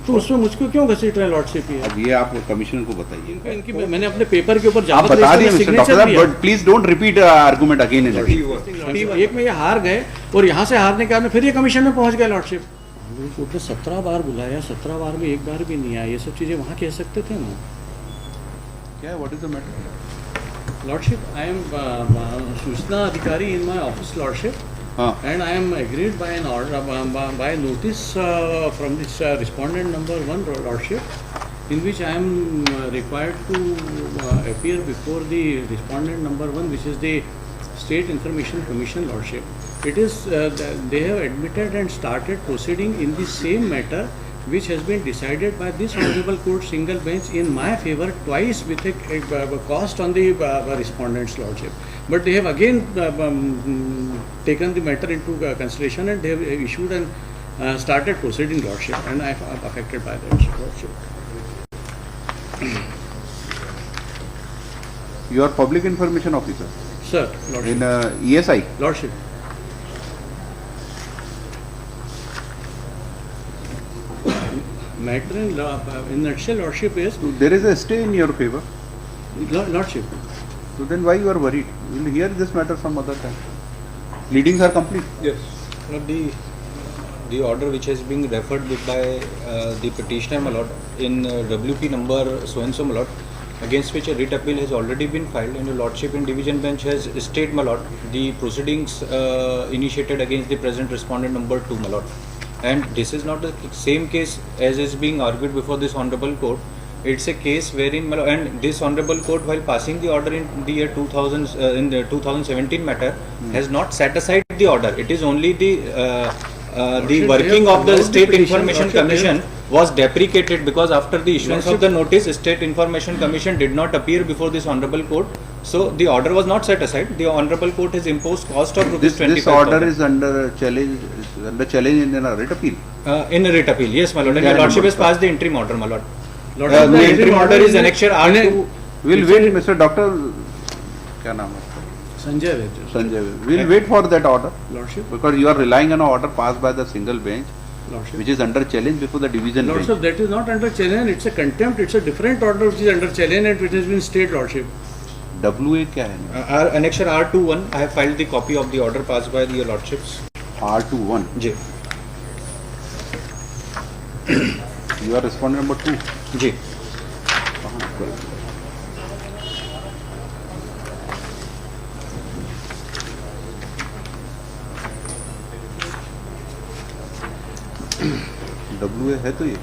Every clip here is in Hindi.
तो उसमें मुझको क्यों घसीट रहे हैं लॉर्डशिप? अब ये आप कमिश्नर को बताइए। इनकी मैंने अपने पेपर के ऊपर आप बता दिए मिस्टर डॉक्टर साहब, but please don't repeat argument again and again. एक में ये हार गए और यहाँ से हारने के बाद फिर ये कमीशन में पहुंच गए लॉर्डशिप। कोर्ट ने 17 बार बुलाया, 17 बार में एक बार भी नहीं आया। ये सब चीज़ें वहाँ कह सकते थे ना। क्या, what is the matter? Lordship, I am Suchna Adhikari in my office, Lordship, and I am agreed by an order, by notice from this respondent number 1, Lordship, in which I am required to appear before the respondent number 1, which is the State Information Commission, Lordship. It is they have admitted and started proceeding in the same matter, which has been decided by this honorable court single bench in my favor twice with a cost on the respondent's lordship. But they have again taken the matter into consideration and they have issued and started proceeding lordship, and I am affected by that lordship. You are public information officer? Sir, lordship. In ESI? Lordship. Matter in nutshell, lordship is there is a stay in your favor. Lordship. So then why you are worried? We will hear this matter some other time. Pleadings are complete. Yes. The order which has been referred with by the petitioner, my lord, in WP number so and so, my lord, against which a writ appeal has already been filed, and your lordship in division bench has stayed, my lord, the proceedings initiated against the present respondent number 2, my lord. And this is not the same case as is being argued before this honorable court. It's a case wherein, my lord, and this honorable court, while passing the order in the year 2000, in the 2017 matter, has not set aside the order. It is only the working of the State Information Commission was deprecated, because after the issuance of the notice, State Information Commission did not appear before this honorable court. So the order was not set aside. The honorable court has imposed cost of rupees 25,000. This order is under challenge in a writ appeal. In a writ appeal, yes, my lord. And your lordship has passed the interim order, my lord. The interim order is annexure R2. We'll wait, Mr. Doctor. क्या नाम है? Sanjay Vejja. Sanjay. We'll wait for that order. Lordship. Because you are relying on an order passed by the single bench, Lordship. which is under challenge before the division bench. Lordship, that is not under challenge. It's a contempt. It's a different order which is under challenge and which has been stayed, Lordship. WA क्या है? Annexure R21. I have filed the copy of the order passed by your lordships. R21. Ji. You are respondent number 2. Ji. WA है तो ये.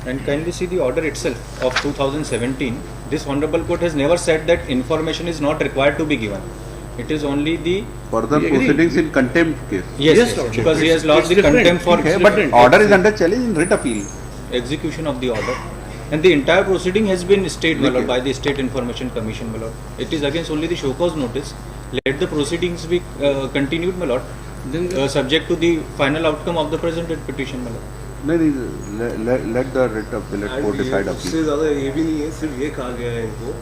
And kindly see the order itself of 2017. This honorable court has never said that information is not required to be given. It is only the Further proceedings in contempt case. yes, because he has lost the contempt for Okay, but order is under challenge in writ appeal. execution of the order, and the entire proceeding has been stayed, my lord, by the State Information Commission, my lord. It is against only the show cause notice. Let the proceedings be continued, my lord, Then subject to the final outcome of the presented petition, my lord. नहीं, let the writ appellate court decide उससे appeal. ज़्यादा ये भी नहीं है, सिर्फ ये कहा गया है इनको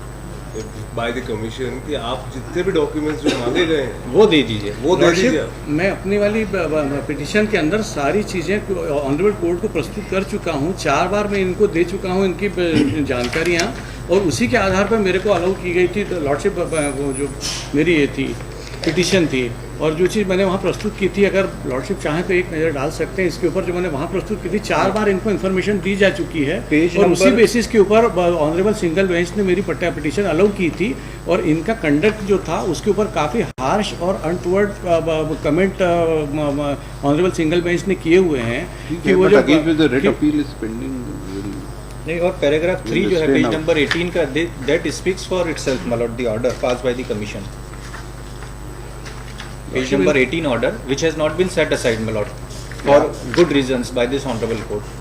बाय द कमीशन कि आप जितने भी डॉक्यूमेंट्स जो मांगे गए हैं वो दे दीजिए. वो दे दीजिए. मैं अपनी वाली पिटीशन के अंदर सारी चीज़ें ऑनरेबल कोर्ट को प्रस्तुत कर चुका हूँ. 4 बार मैं इनको दे चुका हूँ इनकी जानकारियाँ, और उसी के आधार पर मेरे को अलाउ की गई थी लॉर्डशिप. वो जो मेरी ये थी पिटीशन थी, और जो चीज़ मैंने वहाँ प्रस्तुत की थी, अगर लॉर्डशिप चाहें तो एक नज़र डाल सकते हैं इसके ऊपर. जो मैंने वहाँ प्रस्तुत की थी 4 बार इनको इन्फॉर्मेशन दी जा चुकी है, और उसी बेसिस के ऊपर ऑनरेबल सिंगल बेंच ने मेरी पिटीशन अलाउ की थी. और इनका कंडक्ट जो था उसके ऊपर काफ़ी हार्श और untoward comment honourable single bench ने किए हुए हैं कि वो जो writ appeal is pending. नहीं, और पैराग्राफ 3 जो है पेज नंबर 18 का, that speaks for itself, my lord, the order passed by the commission. Page number 18 order, which has not been set aside, my lord, for good reasons by this honorable court,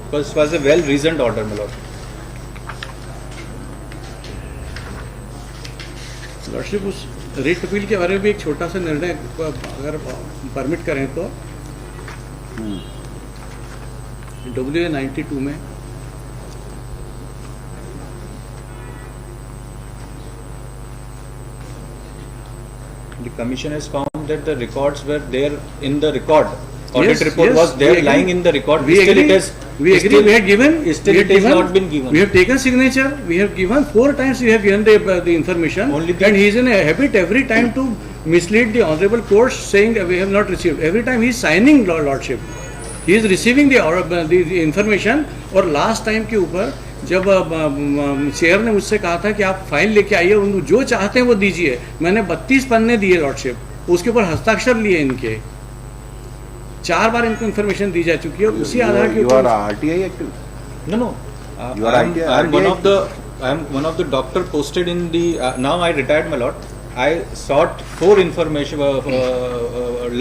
because it was a well reasoned order, my lord. Lordship, उस रेट अपील के बारे में भी एक छोटा सा निर्णय अगर परमिट करें तो WA 92 में The commission has found that the records were there in the record audit Yes, report yes, was we there agree. lying in the record. We Still agree. it has. We agree. Still, We have given. Still we it have has not been given. We have taken signature. We have given 4 times. We have given the information. Only the- and he is in a habit every time to mislead the honourable courts, saying that we have not received. Every time he is signing lordship. He is receiving the information. और last time के ऊपर जब चेयर ने मुझसे कहा था कि आप फाइल लेके आइए, उनको जो चाहते हैं वो दीजिए, मैंने 32 पन्ने दिए लॉर्डशिप, उसके ऊपर हस्ताक्षर लिए इनके, 4 बार इनको इन्फॉर्मेशन दी जा चुकी है, उसी आधार के You are ऊपर RTI active? No. You are I'm RTI one of the doctor posted in the. Now I retired, my lord. I sought 4 information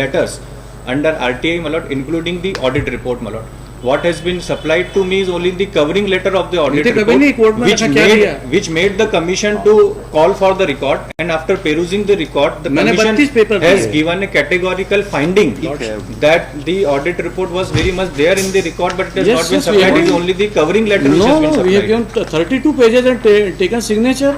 letters under RTI, my lord, including the audit report, my lord. What has been supplied to me is only the covering letter of the audit इनके कभी नहीं कोर्ट report, में रखा क्या दिया? which made the commission to call for the record, and after perusing the record, the मैंने 32 पेपर commission has दिए। given a categorical finding ठीक है। that the audit report was very much there in the record, but it has Yes, not been yes, we supplied. It is agree. only the covering letter which has been No, we have supplied. given 32 pages and taken signature.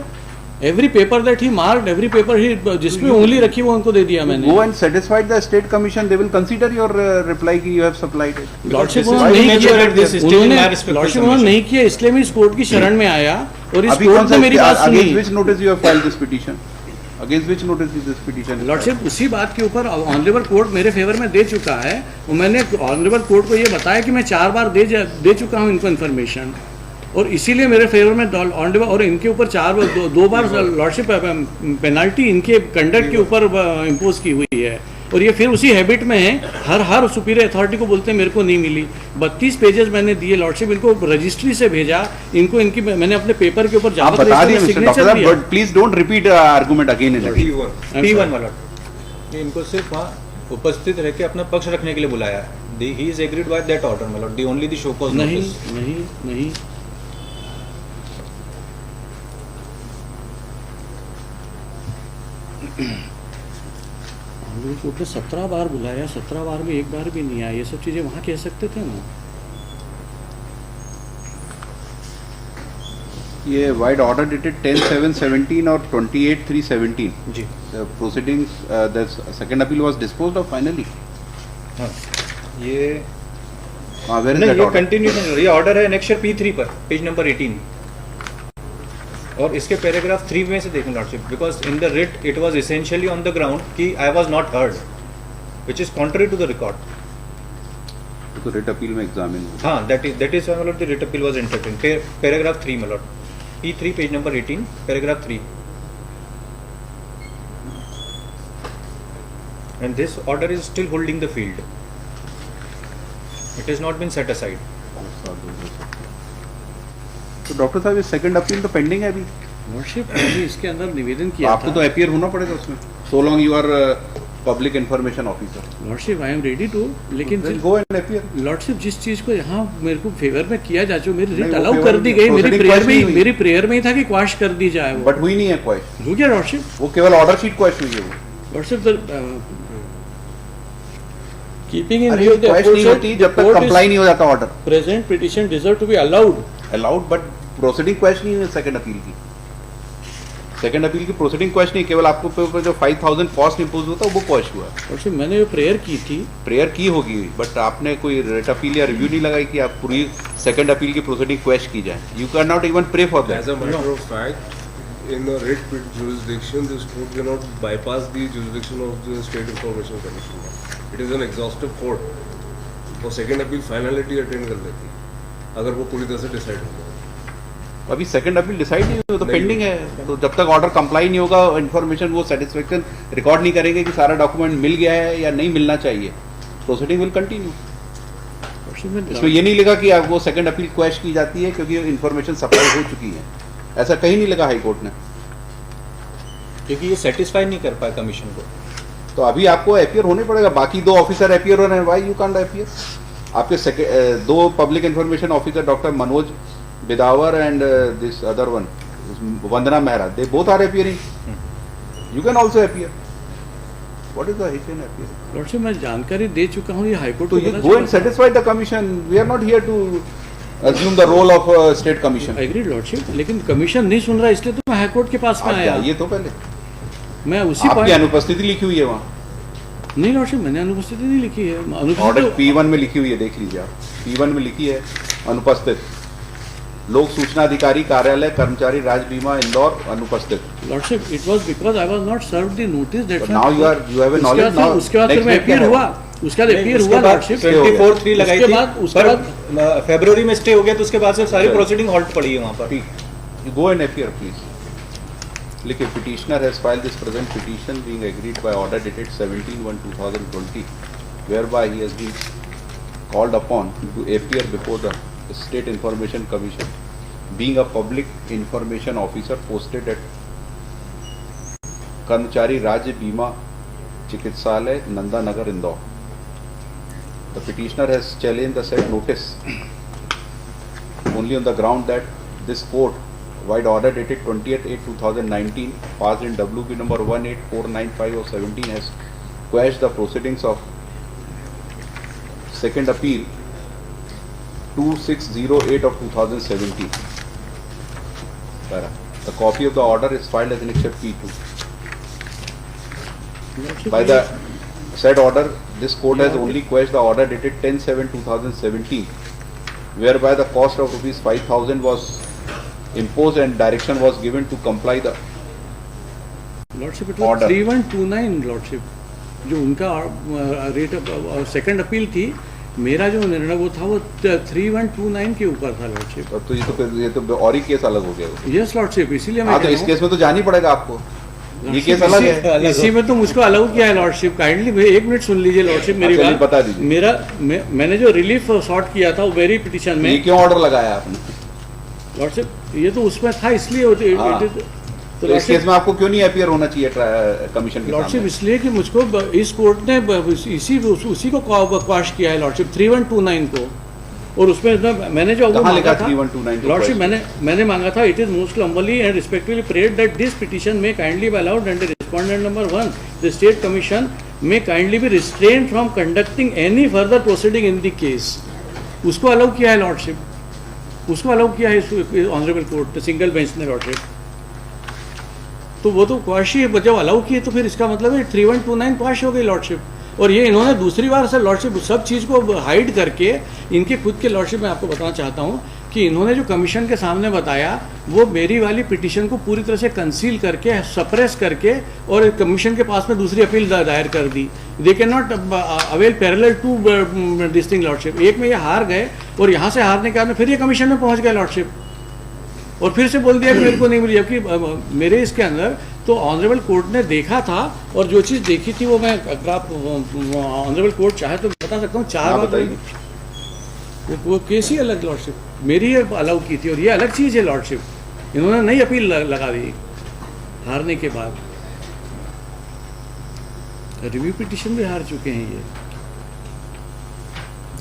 Every paper that he marked, every paper he जिसमें उंगली रखी वो उनको दे दिया मैंने. Go and satisfy the state commission. They will consider your reply कि you have supplied it. Lordship This is उन्होंने why नहीं we किया, make sure that this is still in my respectful lordship उन्होंने submission. नहीं किया, इसलिए मैं इस कोर्ट की शरण में आया और इस अभी कोर्ट कौन ने सा मेरी बात against सुनी. which notice you have filed this petition? Against which notice is this petition? Lordship उसी बात के ऊपर ऑनरेबल कोर्ट मेरे फेवर में दे चुका है और मैंने ऑनरेबल कोर्ट को ये बताया कि मैं 4 बार दे चुका हूँ इनको इन्फॉर्मेशन, और इसीलिए मेरे फेवर में ऑनरेबल, और इनके ऊपर 2 बार लॉर्डशिप पेनल्टी इनके कंडक्ट के ऊपर इम्पोज की हुई है, और ये फिर उसी हैबिट में है, हर सुपीरियर अथॉरिटी को बोलते हैं मेरे को नहीं मिली. 32 पेजेस मैंने दिए लॉर्डशिप, इनको रजिस्ट्री से भेजा, इनको इनकी मैंने अपने पेपर के ऊपर आप बता दिए मिस्टर डॉक्टर साहब, but please don't repeat argument again and again. T1. P1 वाला, ये इनको सिर्फ वहाँ उपस्थित रह के अपना पक्ष रखने के लिए बुलाया है. He is agreed by that order, my lord. The only the show cause नहीं notice. नहीं हम लोग कोर्ट ने 17 बार बुलाया, 17 बार में एक बार भी नहीं आया. ये सब चीजें वहाँ कह सकते थे ना. ये वाइड ऑर्डर डेटेड 10/7/17 और 28/3/17. जी. The proceedings, the second appeal was disposed of finally. हाँ. ये Where is नहीं, that ये order? कंटिन्यूशन, ये ऑर्डर है नेक्स्ट P3 पर, पेज नंबर 18, और इसके पैराग्राफ 3 में से देखें lordship, because in the writ it was essentially on the ground कि I was not heard, which is contrary to the record. तो रिट अपील में एग्जामिन हुआ. हाँ, that is why the writ appeal was entertained. Paragraph 3 my lord, P3 page number 18, paragraph 3, and this order is still holding the field. It has not been set aside. तो डॉक्टर साहब ये सेकंड अपील तो पेंडिंग है अभी. लॉर्डशिप मैंने इसके अंदर निवेदन किया आपको तो अपीयर होना पड़ेगा उसमें. So long you are public information officer. Lordship I am ready to, लेकिन गो एंड अपीयर. लॉर्डशिप जिस चीज को यहाँ मेरे को फेवर में किया जा चुका, मेरी नहीं, रिट वो अलाउ फेवर कर दी में गई, proceeding quash नहीं हुई. मेरी प्रेयर में ही था कि क्वाश कर दी जाए. वो बट हुई नहीं है क्वेश्चन. हो गया लॉर्डशिप. वो केवल ऑर्डर शीट क्वेश्चन हुई है वो. लॉर्डशिप कीपिंग इन अरे क्वेश्चन नहीं होती जब तक कंप्लाई नहीं हो जाता order. Present petition deserve to be allowed. Allowed, but proceeding question नहीं है सेकंड अपील की. सेकंड अपील की प्रोसीडिंग क्वेश्चन नहीं, केवल आपको ऊपर जो 5000 कॉस्ट इंपोज होता है वो क्वेश्चन हुआ. लॉर्डशिप मैंने जो प्रेयर की थी, प्रेयर की होगी, बट आपने कोई रेट अपील या रिव्यू नहीं लगाई कि आप पूरी सेकंड अपील की प्रोसीडिंग क्वेश्चन की जाए. You can not even pray for As a that. matter of fact, in a writ jurisdiction, this court cannot bypass the jurisdiction of the State Information Commission. It is an exhaustive court. वो second appeal finality attain कर देती है अगर वो पूरी तरह से डिसाइड हो. अभी सेकंड अपील डिसाइड नहीं हुई, तो नहीं पेंडिंग है. तो जब तक ऑर्डर कंप्लाई नहीं होगा, इन्फॉर्मेशन वो सेटिस्फेक्शन रिकॉर्ड नहीं करेंगे कि सारा डॉक्यूमेंट मिल गया है या नहीं मिलना चाहिए, प्रोसीडिंग विल कंटिन्यू. इसमें ये नहीं लिखा कि वो सेकंड अपील क्वेश्चन की जाती है क्योंकि इन्फॉर्मेशन सप्लाई हो चुकी है. ऐसा कहीं नहीं लिखा हाई कोर्ट ने. क्योंकि ये सेटिस्फाई नहीं कर पाया कमीशन को. तो अभी आपको अपीयर होने पड़ेगा. बाकी 2 ऑफिसर अपीयर हो रहे हैं. Why you can't appear? आपके 2 public information officer doctor Manoj Bidawar and this other one Vandana Mehra, they both are appearing. You can also appear. What is the hidden appear? Lordship मैं जानकारी दे चुका हूँ, ये हाईकोर्ट तो को यू पता गो चला एंड था. Satisfy the commission. We are not here to assume the role of state commission. Agree lordship, लेकिन कमीशन नहीं सुन रहा, इसलिए तो मैं हाईकोर्ट के पास में आप आया. जाइए तो पहले. मैं उसी आपकी पॉइंट अनुपस्थिति लिखी हुई है वहाँ. नहीं लॉर्डशिप, मैंने अनुपस्थिति नहीं लिखी है। ऑर्डर P1 में लिखी हुई है, देख लीजिए आप। P1 में लिखी है अनुपस्थित, लोक सूचना अधिकारी कार्यालय कर्मचारी राज्य बीमा इंदौर अनुपस्थित। Lordship, it was because I was not served the notice that now you have a knowledge now. उसके बाद फिर मैं अपील हुआ, उसके बाद अपील हुआ लॉर्डशिप। 24/3 लगाई उसके थी, बाद पर फरवरी में स्टे हो गया, तो उसके बाद से सारी प्रोसीडिंग हॉल्ट पड़ी है वहाँ पर। You go and appear, please. लिखिए, petitioner has filed this present petition being agreed by order dated 17/1/2020, whereby he has been called upon to appear before the State Information Commission, being a public information officer posted at कर्मचारी राज्य बीमा चिकित्सालय नंदा नगर Indore. The petitioner has challenged the said notice only on the ground that this court, wide order dated 20th/8/2019, passed in WP number 18495/17, has quashed the proceedings of second appeal 2608/2017. The copy of the order is filed as Annexure P2. By the said order, this court has only quashed the order dated 10/7/2017, whereby the cost of rupees 5,000 was imposed and direction was given to comply the lordship, it was 3129 lordship, जो उनका रेट सेकंड अपील थी। मेरा जो निर्णय वो था वो 3129 के ऊपर था लॉर्डशिप। तो ये तो और ही केस अलग हो गया। यस लॉर्डशिप, इसीलिए मैं तो इस केस में तो जाना ही पड़ेगा आपको, ये केस अलग है। इसी में तो मुझको अलग किया है लॉर्डशिप। काइंडली एक मिनट सुन लीजिए लॉर्डशिप मेरी बात, बता दीजिए। मैंने जो रिलीफ सॉर्ट किया था वो वेरी पिटीशन में, ये क्यों ऑर्डर लगाया आपने लॉर्डशिप? ये तो उसमें था इसलिए तो इस केस में आपको क्यों नहीं अपीयर होना चाहिए कमीशन के लॉर्डशिप? सामने? इसलिए कि मुझको इस कोर्ट ने उसी को क्वाश किया है लॉर्डशिप, 3129 को। और उसमें मैंने जो लिखा 3129 लॉर्डशिप, मैंने मांगा था, it is most humbly and respectfully prayed that this petition may kindly be allowed under respondent number 1, the state commission may kindly be restrain from conducting any further proceeding in the case. उसको अलाउ किया है लॉर्डशिप, उसको अलाउ किया है ऑनरेबल कोर्ट सिंगल बेंच ने लॉर्डशिप। तो वो तो क्वाश ही जब अलाउ किए तो फिर इसका मतलब है 3129 क्वाश हो गई लॉर्डशिप। और ये इन्होंने दूसरी बार सर लॉर्डशिप सब चीज़ को हाइड करके, इनके खुद के लॉर्डशिप मैं आपको बताना चाहता हूँ कि इन्होंने जो कमीशन के सामने बताया वो मेरी वाली पिटीशन को पूरी तरह से कंसील करके, सप्रेस करके, और कमीशन के पास में दूसरी अपील दायर कर दी। They can not avail parallel to this thing lordship. एक में ये हार गए और यहाँ से हारने के बाद में फिर ये कमीशन में पहुँच गए लॉर्डशिप, और फिर से बोल दिया कि मेरे को नहीं मिली, जबकि मेरे इसके अंदर तो ऑनरेबल कोर्ट ने देखा था, और जो चीज़ देखी थी वो मैं, अगर आप ऑनरेबल कोर्ट चाहे तो बता सकता हूँ 4 बार। वो केस ही अलग लॉर्डशिप, मेरी ही अलाउ की थी, और ये अलग चीज़ है लॉर्डशिप। इन्होंने नई अपील लगा दी हारने के बाद। रिव्यू पिटीशन भी हार चुके हैं ये।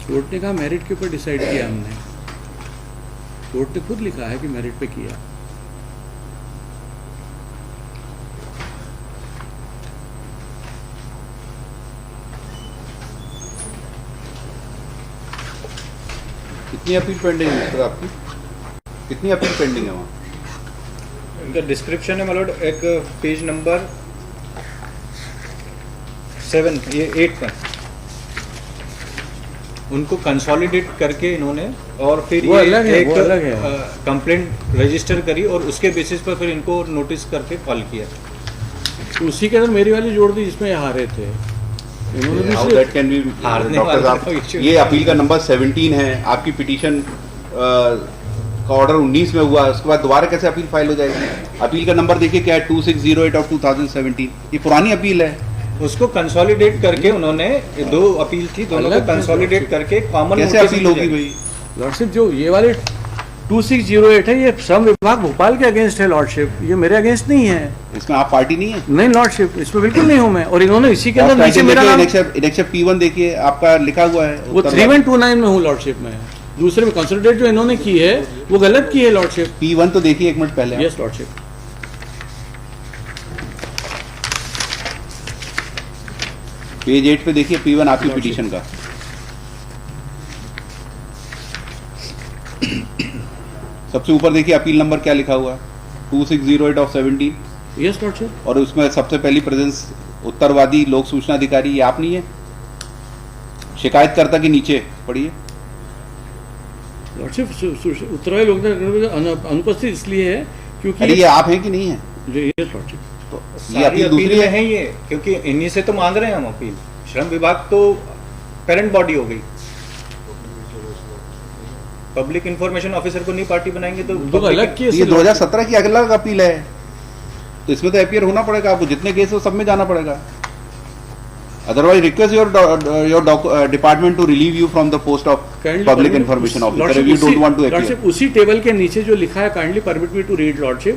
कोर्ट ने कहा मेरिट के ऊपर डिसाइड किया हमने, कोर्ट ने खुद लिखा है कि मेरिट पे किया। कितनी अपील पेंडिंग है सर आपकी? कितनी अपील पेंडिंग है वहाँ? इनका डिस्क्रिप्शन है मतलब एक पेज नंबर 7 ये 8 में उनको कंसोलिडेट करके इन्होंने, और फिर वो ये अलग है, एक वो अलग है। कंप्लेंट रजिस्टर करी और उसके बेसिस पर फिर इनको नोटिस करके कॉल किया। तो उसी के अंदर मेरी वाली जोड़ दी जिसमें ये हारे थे। उन्होंने भी How सिर्फ- that can be, हारने डॉक्टर वाला साहब, issue ये अपील का नंबर 17 है, आपकी पिटीशन का ऑर्डर 19 में हुआ, उसके बाद दोबारा कैसे अपील फाइल हो जाएगी? अपील का नंबर देखिए क्या है, 2608/2017। ये पुरानी अपील है। उसको कंसोलिडेट करके उन्होंने, 2 अपील थी, दोनों को अलग कंसोलिडेट करके कॉमन कैसे अपील होगी भाई? लॉर्डशिप जो ये वाले 2608 है, ये श्रम विभाग भोपाल के अगेंस्ट है लॉर्डशिप, ये मेरे अगेंस्ट नहीं है। इसमें आप पार्टी नहीं है? नहीं लॉर्डशिप, इसमें बिल्कुल नहीं हूँ मैं। और इन्होंने इसी के अंदर नीचे मेरा नाम, इनेक्शन P1 देखिए, आपका लिखा हुआ है वो 3129 में हूँ लॉर्डशिप में। दूसरे में कंसोलिडेट जो इन्होंने की है वो गलत की है लॉर्डशिप। P1 तो देखिए एक मिनट पहले। Yes lordship. पेज 8 पे देखिए P1 आपकी पिटीशन का। सबसे ऊपर देखिए अपील नंबर क्या लिखा हुआ है, 2608/17। Yes lordship. और उसमें सबसे पहली प्रेजेंस उत्तरवादी लोक सूचना अधिकारी, ये आप नहीं है? शिकायतकर्ता के नीचे पढ़िए। लॉर्डशिप उत्तरवादी लोक अनुपस्थित इसलिए है क्योंकि अरे ये आप हैं कि नहीं है? Yes lordship. तो ये सारी अपील दूसरी अपील है। है ये, क्योंकि इन्हीं से तो मांग रहे हैं हम अपील। श्रम विभाग तो पेरेंट बॉडी हो गई, पब्लिक इंफॉर्मेशन ऑफिसर को नहीं पार्टी बनाएंगे तो दो अलग केस ये 2017 की अलग अपील है, तो इसमें तो एपियर होना पड़ेगा आपको। जितने केस हो सब में जाना पड़ेगा। Otherwise request your department to relieve you from the post of public information officer if you don't want to appear. Lordship उसी टेबल के नीचे जो लिखा है, kindly permit me to read lordship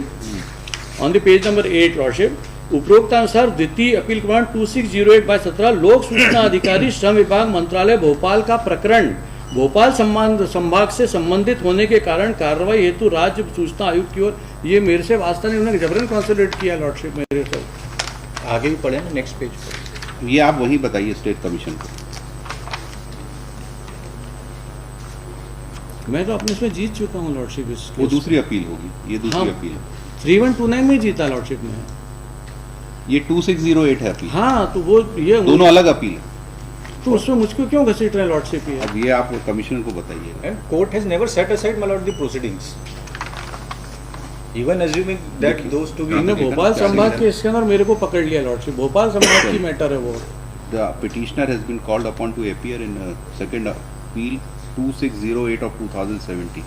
on the page number 8 lordship. उपरोक्तानुसार द्वितीय अपील क्रमांक 2608/17 लोक सूचना अधिकारी श्रम विभाग मंत्रालय भोपाल का प्रकरण भोपाल संभाग से संबंधित होने के कारण कार्रवाई हेतु राज्य सूचना आयुक्त की ओर, ये मेरे से वास्ता नहीं, उन्होंने जबरन कंसोलिडेट किया लॉर्डशिप मेरे से। आगे भी पढ़े ना नेक्स्ट पेज पर। ये आप वहीं बताइए स्टेट कमीशन को। मैं तो अपने इसमें जीत चुका हूँ लॉर्डशिप। इस वो दूसरी अपील होगी, ये दूसरी हाँ। अपील है। 3129 में जीता लॉर्डशिप में। ये 2608 है अपील। हाँ तो वो ये दोनों अलग अपील है। तो उसमें मुझको क्यों घसीट रहे हैं लॉर्डशिप ये? अब ये आप कमिश्नर को बताइएगा। And court has never set aside my lord the proceedings, even assuming that those to be हमने देखा भोपाल क्या संभाग सीन के है? इसके अंदर मेरे को पकड़ लिया लॉर्डशिप। भोपाल संभाग की मैटर है वो। The petitioner has been called upon to appear in second appeal 2608 of 2017.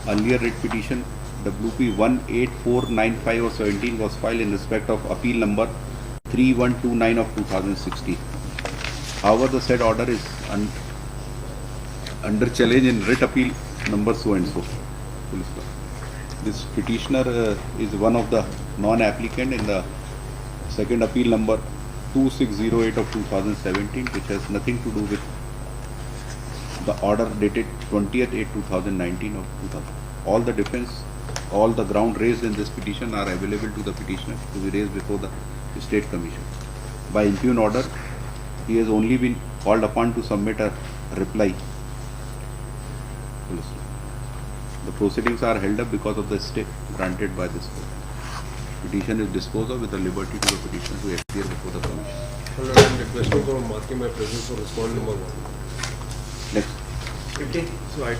Earlier writ petition WP 18495 of 17 was filed in respect of appeal number 3129 of 2016. However, the said order is under challenge in writ appeal number so and so. This petitioner is one of the non-applicant in the second appeal number 2608 of 2017, which has nothing to do with the order dated 20th/8/2019 of 2000. All the defense, all the ground raised in this petition are available to the petitioner to be raised before the State Commission. By impugn order, he has only been called upon to submit a reply. The proceedings are held up because of the stay granted by this court. Petition is disposed of with the liberty to the petitioner to appear before the commission. I am requesting for marking my presence for respondent number 1. Next. So I